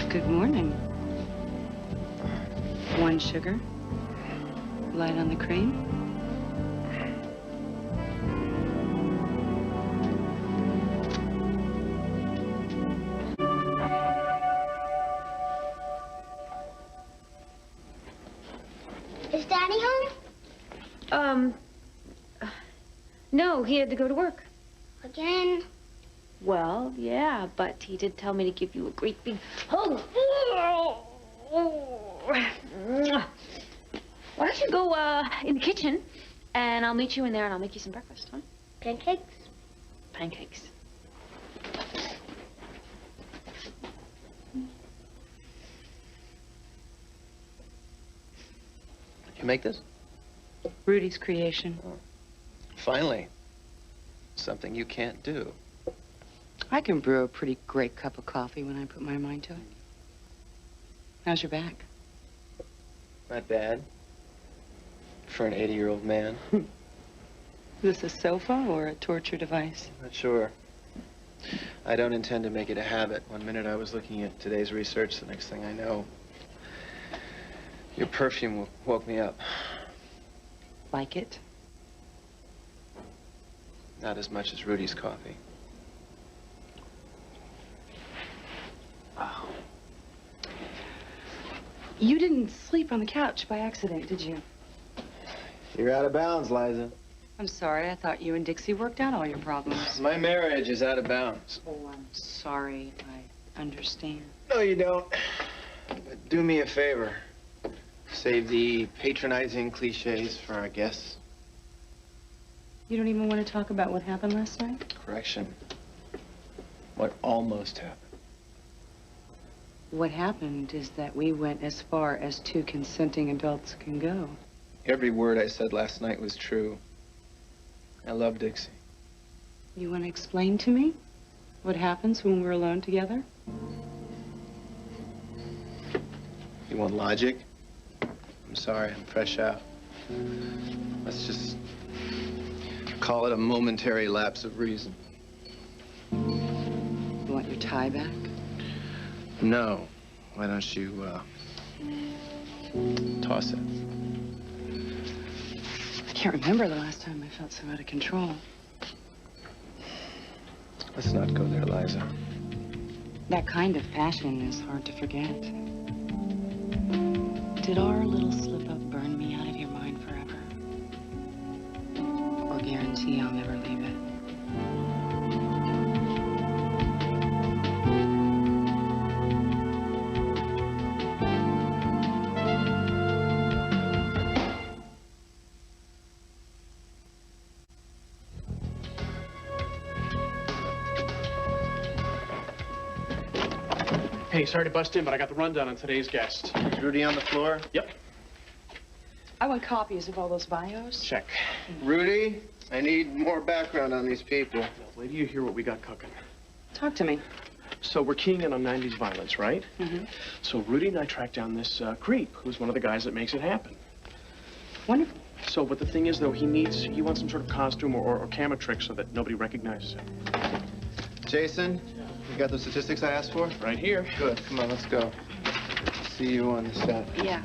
Good morning. One sugar, light on the cream. Is Daddy home? No, he had to go to work. Again? Well, yeah, but he did tell me to give you a great big hug. Why don't you go in the kitchen, and I'll meet you in there, and I'll make you some breakfast, huh? Pancakes? Pancakes. You make this? Rudy's creation. Oh. Finally. Something you can't do. I can brew a pretty great cup of coffee when I put my mind to it. How's your back? Not bad. For an 80-year-old man. Is this a sofa or a torture device? Not sure. I don't intend to make it a habit. One minute I was looking at today's research, the next thing I know, your perfume woke me up. Like it? Not as much as Rudy's coffee. Oh. You didn't sleep on the couch by accident, did you? You're out of bounds, Liza. I'm sorry. I thought you and Dixie worked out all your problems. My marriage is out of bounds. Oh, I'm sorry. I understand. No, you don't. But do me a favor. Save the patronizing cliches for our guests. You don't even want to talk about what happened last night? Correction. What almost happened. What happened is that we went as far as two consenting adults can go. Every word I said last night was true. I love Dixie. You want to explain to me what happens when we're alone together? You want logic? I'm sorry, I'm fresh out. Let's just call it a momentary lapse of reason. You want your tie back? No. Why don't you, toss it? I can't remember the last time I felt so out of control. Let's not go there, Liza. That kind of passion is hard to forget. Did our little slip-up burn me out of your mind forever? Or guarantee I'll never leave it? Hey, sorry to bust in, but I got the rundown on today's guest. Is Rudy on the floor? Yep. I want copies of all those bios. Check. Rudy, I need more background on these people. Now, wait till you hear what we got cooking. Talk to me. So we're keying in on 90s violence, right? Mm-hmm. So Rudy and I tracked down this creep, who's one of the guys that makes it happen. Wonderful. So, but the thing is, though, he wants some sort of costume or camera trick so that nobody recognizes him. Jason, you got the statistics I asked for? Right here. Good. Come on, let's go. See you on the set. Yeah.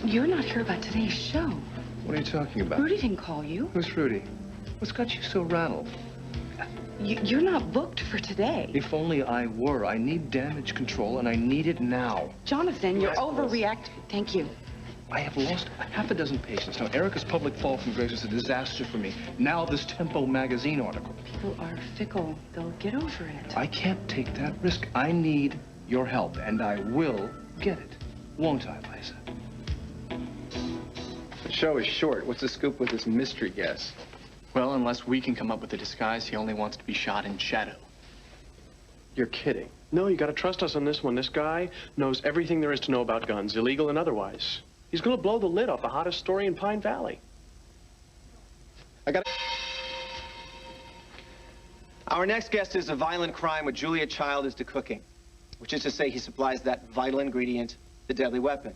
You're not here about today's show. What are you talking about? Rudy didn't call you. Who's Rudy? What's got you so rattled? You're not booked for today. If only I were. I need damage control, and I need it now. Jonathan, you're overreacting. Thank you. I have lost half a dozen patients. Now, Erica's public fall from grace is a disaster for me. Now, this Tempo magazine article. People are fickle. They'll get over it. I can't take that risk. I need your help, and I will get it. Won't I, Liza? The show is short. What's the scoop with this mystery guest? Well, unless we can come up with a disguise, he only wants to be shot in shadow. You're kidding. No, you gotta trust us on this one. This guy knows everything there is to know about guns, illegal and otherwise. He's gonna blow the lid off the hottest story in Pine Valley. Our next guest is a violent crime with Julia Child as to cooking. which is to say he supplies that vital ingredient, the deadly weapon.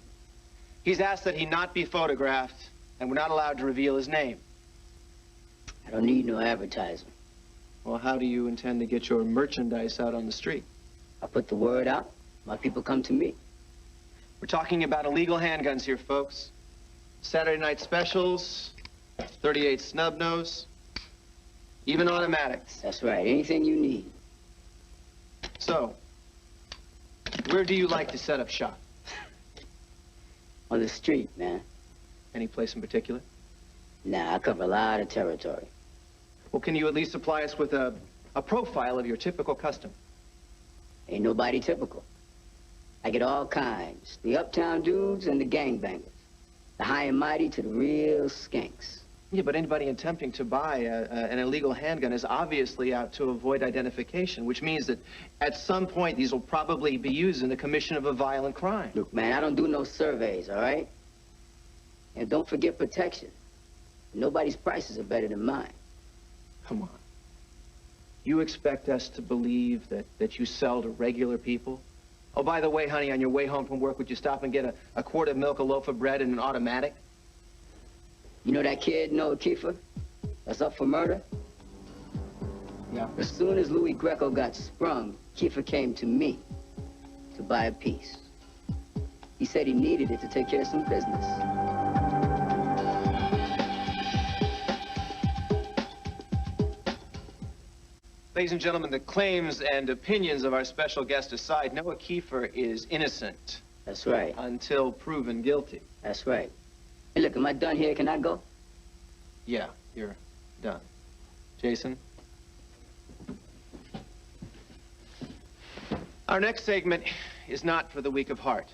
He's asked that he not be photographed, and we're not allowed to reveal his name. I don't need no advertising. Well, how do you intend to get your merchandise out on the street? I put the word out, my people come to me. We're talking about illegal handguns here, folks. Saturday night specials, 38 snub nose, even automatics. That's right, anything you need. So, where do you like to set up shop? On the street, man. Any place in particular? Nah, I cover a lot of territory. Well, can you at least supply us with a profile of your typical customer? Ain't nobody typical. I get all kinds. The uptown dudes and the gangbangers. The high and mighty to the real skanks. Yeah, but anybody attempting to buy an illegal handgun is obviously out to avoid identification, which means that at some point these will probably be used in the commission of a violent crime. Look, man, I don't do no surveys, all right? And don't forget protection. Nobody's prices are better than mine. Come on. You expect us to believe that you sell to regular people? Oh, by the way, honey, on your way home from work, would you stop and get a quart of milk, a loaf of bread, and an automatic? You know that kid, Noah Kiefer, that's up for murder? Yeah. As soon as Louis Greco got sprung, Kiefer came to me to buy a piece. He said he needed it to take care of some business. Ladies and gentlemen, the claims and opinions of our special guest aside, Noah Kiefer is innocent. That's right. Until proven guilty. That's right. Hey, look, am I done here? Can I go? Yeah, you're done. Jason? Our next segment is not for the weak of heart.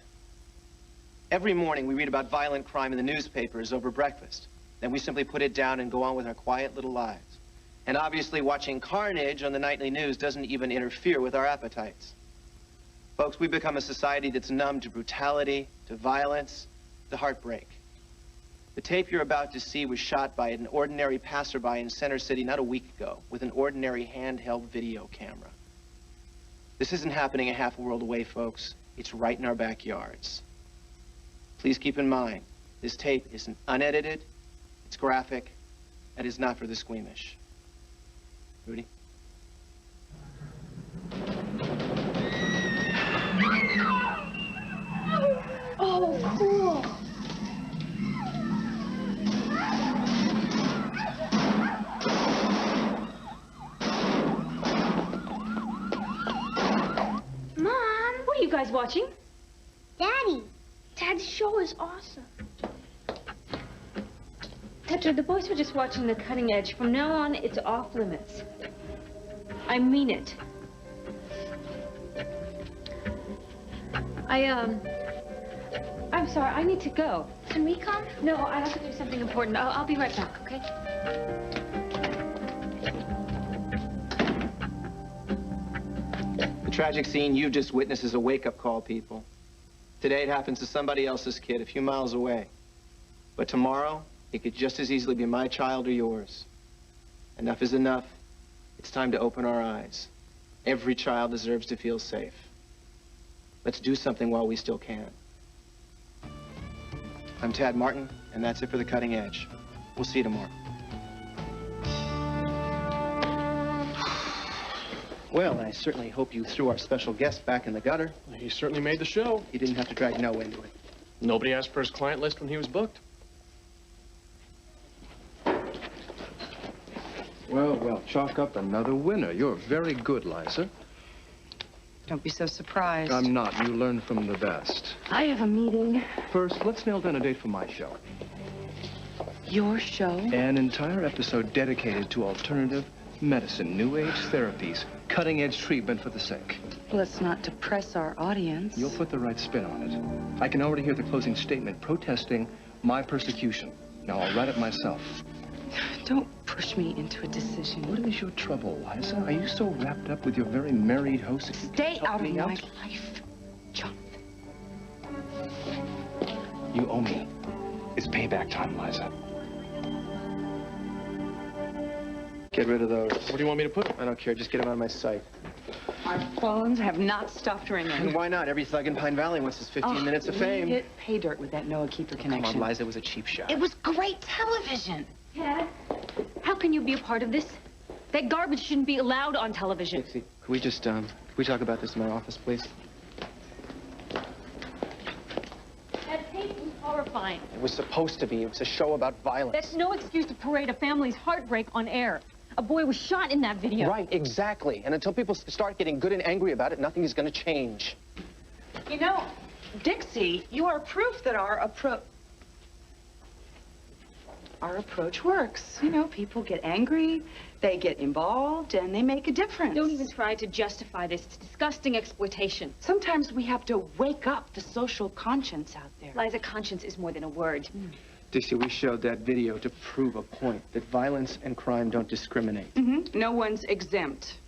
Every morning we read about violent crime in the newspapers over breakfast. Then we simply put it down and go on with our quiet little lives. And obviously watching carnage on the nightly news doesn't even interfere with our appetites. Folks, we've become a society that's numb to brutality, to violence, to heartbreak. The tape you're about to see was shot by an ordinary passerby in Center City not a week ago with an ordinary handheld video camera. This isn't happening a half a world away, folks. It's right in our backyards. Please keep in mind, this tape isn't unedited, it's graphic, and is not for the squeamish. Rudy? Oh, cool. Mom! What are you guys watching? Daddy! Dad's show is awesome. Tetra, the boys were just watching The Cutting Edge. From now on, it's off limits. I mean it. I'm sorry, I need to go. Can we come? No, I have to do something important. I'll be right back, okay? The tragic scene you've just witnessed is a wake-up call, people. Today it happens to somebody else's kid a few miles away. But tomorrow, it could just as easily be my child or yours. Enough is enough. It's time to open our eyes. Every child deserves to feel safe. Let's do something while we still can. I'm Tad Martin, and that's it for The Cutting Edge. We'll see you tomorrow. Well, I certainly hope you threw our special guest back in the gutter. He certainly made the show. You didn't have to drag Noah into it. Nobody asked for his client list when he was booked. Well, well, chalk up another winner. You're very good, Liza. Don't be so surprised. I'm not. You learn from the best. I have a meeting. First, let's nail down a date for my show. Your show? An entire episode dedicated to alternative medicine, new age therapies, cutting edge treatment for the sick. Let's not depress our audience. You'll put the right spin on it. I can already hear the closing statement protesting my persecution. Now, I'll write it myself. Don't push me into a decision. What is your trouble, Liza? Are you so wrapped up with your very married host that you Stay can't help out of me my life, Jonathan. You owe me. It's payback time, Liza. Get rid of those. Where do you want me to put him? I don't care. Just get them out of my sight. Our phones have not stopped ringing. And why not? Every thug in Pine Valley wants his 15 minutes of fame. Hit pay dirt with that Noah Keeper connection. Come on, Liza, it was a cheap shot. It was great television. Ted, how can you be a part of this? That garbage shouldn't be allowed on television. Dixie, can we just, can we talk about this in my office, please? That tape was horrifying. It was supposed to be. It was a show about violence. That's no excuse to parade a family's heartbreak on air. A boy was shot in that video. Right, exactly. And until people start getting good and angry about it, nothing is going to change. You know, Dixie, you are proof that our approach works. You know, people get angry, they get involved, and they make a difference. Don't even try to justify this disgusting exploitation. Sometimes we have to wake up the social conscience out there. Liza, conscience is more than a word. Dixie, we showed that video to prove a point, that violence and crime don't discriminate. No one's exempt.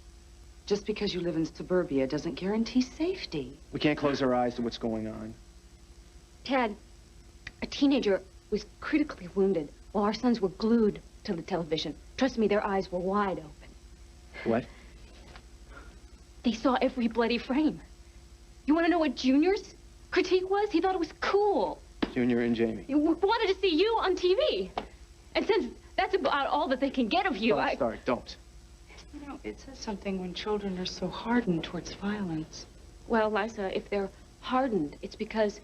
Just because you live in suburbia doesn't guarantee safety. We can't close our eyes to what's going on. Ted, a teenager was critically wounded while our sons were glued to the television. Trust me, their eyes were wide open. What? They saw every bloody frame. You want to know what Junior's critique was? He thought it was cool. Junior and Jamie. He wanted to see you on TV. And since that's about all that they can get of you, Oh, sorry, don't. You know, it says something when children are so hardened towards violence. Well, Liza, if they're hardened, it's because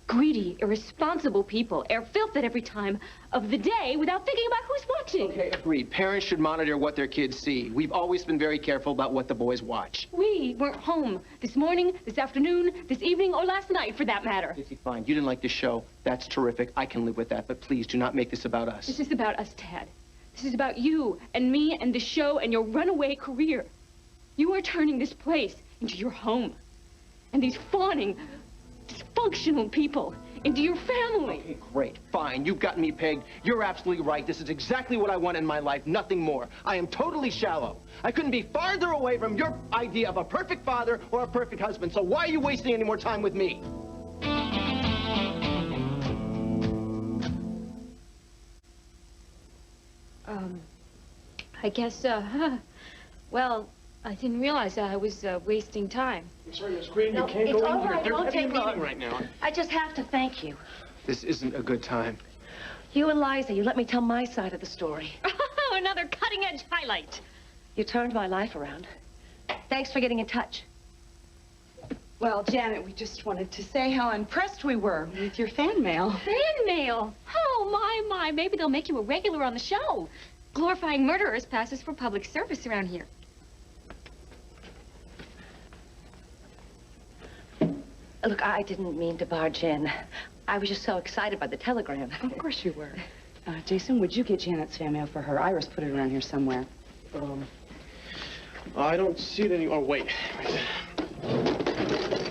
greedy, irresponsible people air filth at every time of the day without thinking about who's watching. Okay, agreed. Parents should monitor what their kids see. We've always been very careful about what the boys watch. We weren't home this morning, this afternoon, this evening, or last night, for that matter. Dixie, fine. You didn't like the show. That's terrific. I can live with that. But please, do not make this about us. This is about us, Ted. This is about you and me and the show and your runaway career. You are turning this place into your home. And these fawning, dysfunctional people into your family. Okay, great. Fine. You've gotten me pegged. You're absolutely right. This is exactly what I want in my life. Nothing more. I am totally shallow. I couldn't be farther away from your idea of a perfect father or a perfect husband. So why are you wasting any more time with me? I guess, well, I didn't realize I was wasting time. Sorry, Miss Green, you can't it's go all in here. right. They're Won't having a take meeting long. right now. I just have to thank you. This isn't a good time. You and Liza, you let me tell my side of the story. Oh, another cutting-edge highlight. You turned my life around. Thanks for getting in touch. Well, Janet, we just wanted to say how impressed we were with your fan mail. Fan mail? Oh, my. Maybe they'll make you a regular on the show. Glorifying murderers passes for public service around here. Look, I didn't mean to barge in. I was just so excited by the telegram. Of course you were. Jason, would you get Janet's fan mail for her? Iris put it around here somewhere. I don't see it any. Oh, wait. Right there.